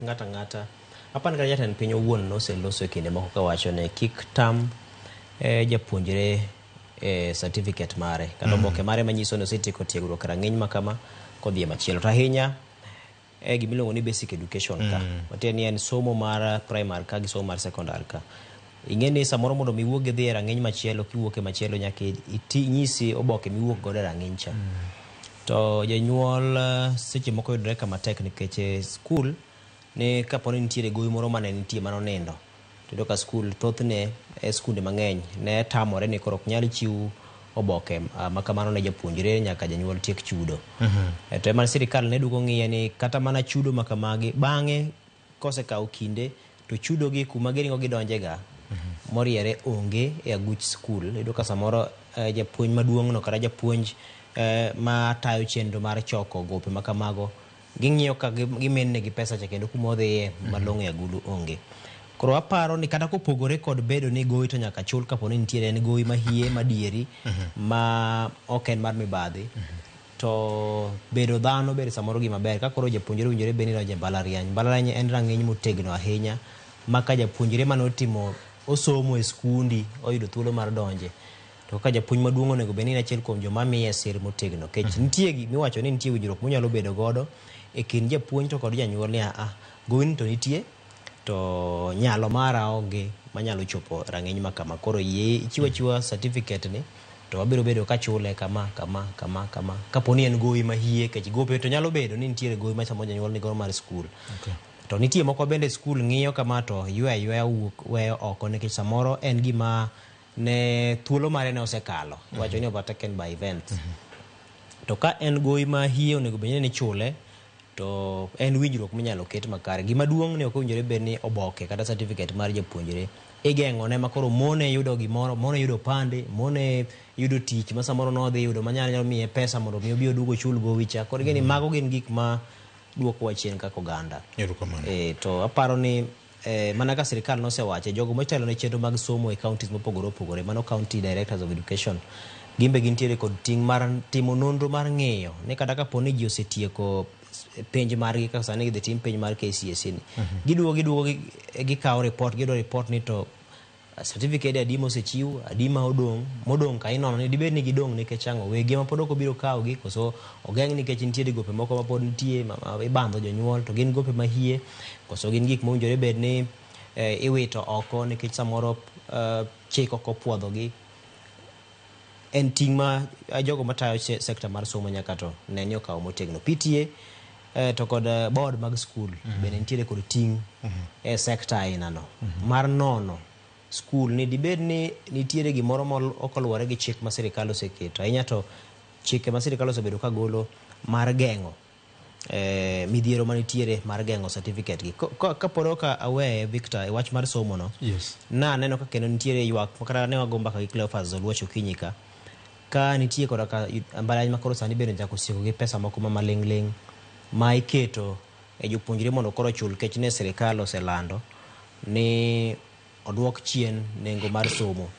ngata ngata apan ka jatend piny owuon noseloso kinde moko kawacho ne kik tam japuonjre certificate mare kata oboke mare manyiso ni osetieko tiegruok rang'iny makama kodhi machielo to ahinya gimiluongo ni basic education ka matiende ni en somo mar primary ka gi somo mar secondary ka. Ing'e ni samoro mondo miwuog idhi e rang'iny machielo kiwuok e machielo nyaka nyisi oboke miwuok godo e rang'iny cha. To janyuol seche moko yudore kama tek nikech skul ne kaponi nitiere gowi moro mane nitie manonindo to ka skul thothne skunde mang'eny ne tamore ni koro ok nyal chiw oboke makamano ne japuonjre nyaka janyuol tiek chudo. To ema sirikal ne duogo ng'iye ni kata mana chudo makamagi bang'e kosekawo kinde to chudogi kuma giringo gidonjega moriere onge e aguch skul. Iyudo ka samoro japuonj maduong'no kata japuonj ma tayo chenro mar choko gope makamago ging'iyo ka gimennegi pesa cha kendo kuma odhiye malong'o e agulu onge. Koro aparo ni kata kopogore kod bedo ni gowi to nyaka chul kaponi nitiere en gowi mahie madieri ma ok en mar mibadhi to bedo dhano bedo samoro gima ber ka koro japuonjre winjore beni donjo e mbalariany en rang'iny motegno ahinya ma ka japuonjre manotimo osomo e skundi oyudo thuolo mar donje to ka japuonj maduong' onego beni achiel kuom joma miye sir motegno kech nitie miwacho ni nitie winjruok monyalo bedo godo e kind japuonj to kod janyuol ni gowini to nitie to nyalo mara onge manyalo chopo rang'iny makama koro yie ichiwa chiwa certificate ni to wabiro bedo ka chule kama kaponi en gowi mahie kech gope to nyalo bedo ni nitiere gowi machamo janyuol ni godo mar skul. To nitie moko bende skul ng'iyo kama to yweya wuok weyo oko nikech samoro en gima ne thuolo mare ne osekalo wacho ni overtaken by events. To ka en gowi mahie onego bed ni chule to en winjruok minyalo ket makare. Gima duong' ne ok owinjore bed ni oboke kata certificate mar japuonjre igeng'one makoro mone yudo gimoro, mone yudo pande, mone yudo tich ma samoro nodhi yudo manyalo miye pesa mondo mi obi oduogo chul gowi cha. Koro gini mago gin gik ma duoko wa chien kaka oganda. To aparo ni mana ka sirikal nosewache jogo motelo ne chenro mag somo e counties mopogore opogore mano county directors of education gimbe gintiere kod ting' mar timo nonro mar ng'eyo ni kata kaponi ji osetieko penj margi kaka sani gidhi tim penj mar KCSE ni giduogo gikawo report giyudo report ni to certificate adima osechiw adima modong' ka inono ni dibed ni gidong' nikech ang'o wegi ma pod ok obiro kawo gi koso ogeng' nikech nitiere gope moko ma pod nitie ibandho jonyuol to gin gope mahie koso gin gik mowinjore bed ni iwito oko nikech samoro chik ok opuodhogi. En ting' ma jogo matayo sekta mar somo nyaka to ne ni okawo motegno. PTA to kod board mag skul bende nitiere kod ting' e sekta ainano mar nono skul ni dibed ni nitiere gimoro ma ok oluwore gi chik ma sirikal oseketo ahinya to chike ma sirikal osebedo ka golo mar geng'o midhiero manitiere mar geng'o certificate gi kapod ok aweye Victor e wach mar somo no na neno ka kendo nitiere ywak kata ne wago mbaka gi Cleophas Oluoch Okinyi ka nitie kod ka mbalariany makoro sani bende nyaka osieko gi pesa moko maling' ma iketo e jopuonjre mondo koro chul kech ne sirikal oselando ni odwok chien nengo mar somo.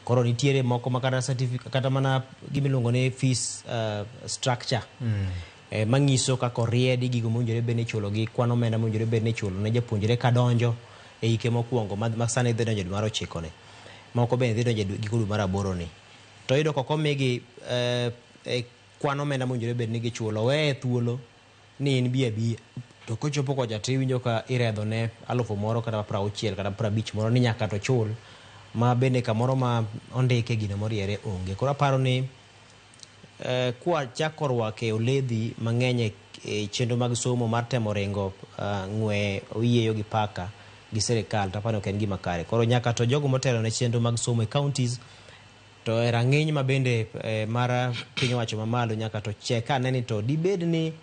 Koro nitiere moko makata certificate kata mana gimiluongo ni fees structure manyiso kaka oriedi gigo mowinjore bed ni ichulo gi kwan omenda mowinjore bed ni ichulo ne japuonjre kadonjo e hike mokwongo ma sani dhi donjo dwe mar 9 ni moko bende dhi donjo giko dwe mar 8 ni to iyudo koko migi kwan omenda mowinjore bed ni gichulo weye thuolo ni in bi to kochopo kocha tiwinjo ka iredho ne 1000 moro kata 60 kata 50 moro ni nyaka to chul ma bende kamoro ma ondike gino moriere onge. Koro aparo ni kwa chako rwake oledhi mang'eny e chenro mag somo mar temo ringo ng'we oyiyeyo gi paka gi sirikal tapano ok en gima kare. Koro nyaka to jogo motelo ne chenro mag somo e counties to e rang'iny ma bende mar piny owacho mamalo nyaka to cheka neni to dibed ni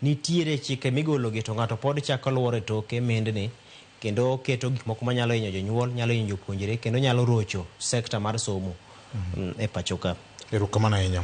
nitiere chike migolo gi to ng'ato pod chako luwore toke mendni kendo keto gik moko manyalo hinyo jonyuol nyalo hinyo jopuonjre kendo nyalo rocho sekta mar somo e pachoka. Erokamano ahinya.